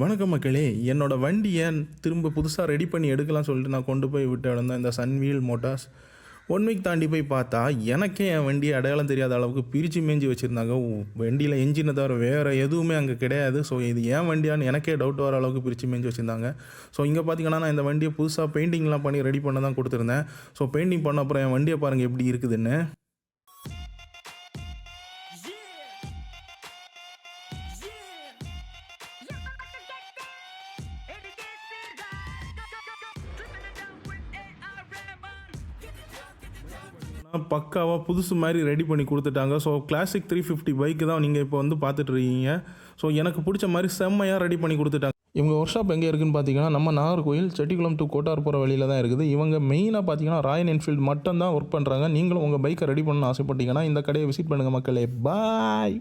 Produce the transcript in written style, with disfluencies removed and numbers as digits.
வணக்கம் மக்களே. என்னோடய வண்டியை திரும்ப புதுசாக ரெடி பண்ணி எடுக்கலாம் சொல்லிட்டு நான் கொண்டு போய் விட்டு இருந்தேன் இந்த சன்வீல் மோட்டார்ஸ். 1 வீக் தாண்டி போய் பார்த்தா எனக்கே என் வண்டியை அடையாளம் தெரியாத அளவுக்கு பிரித்து மேய்ஞ்சி வச்சுருந்தாங்க. வண்டியில் என்ஜினை தவிர வேறு எதுவுமே அங்கே கிடையாது. ஸோ இது ஏன் வண்டியான்னு எனக்கே டவுட் வர அளவுக்கு பிரித்து மேய்ஞ்சி வச்சுருந்தாங்க. ஸோ இங்கே பார்த்தீங்கன்னா நான் இந்த வண்டியை புதுசாக பெயிண்டிங்லாம் பண்ணி ரெடி பண்ண தான் கொடுத்துருந்தேன். ஸோ பெயிண்டிங் பண்ண அப்புறம் என் வண்டியை பாருங்கள் எப்படி இருக்குதுன்னு. பக்காவாக புதுசு மாதிரி ரெடி பண்ணி கொடுத்துட்டாங்க. ஸோ கிளாசிக் 350 பைக்கு தான் நீங்கள் இப்போ வந்து பார்த்துட்ருக்கீங்க. ஸோ எனக்கு பிடிச்ச மாதிரி செம்மையாக ரெடி பண்ணி கொடுத்துட்டாங்க. இவங்க ஒர்க் ஷாப் எங்கே இருக்குதுன்னு பார்த்தீங்கன்னா நம்ம நாகர்கோயில் செட்டிக்குளம் டு கோட்டார் போகிற வழியில் தான் இருக்குது. இவங்க மெயினாக பார்த்தீங்கன்னா ராயல் என்ஃபீல்டு மட்டும் தான் ஒர்க் பண்ணுறாங்க. நீங்களும் உங்கள் பைக்கை ரெடி பண்ணணும்னு ஆசைப்பட்டீங்கன்னா இந்த கடையை விசிட் பண்ணுங்கள் மக்களே. பாய்.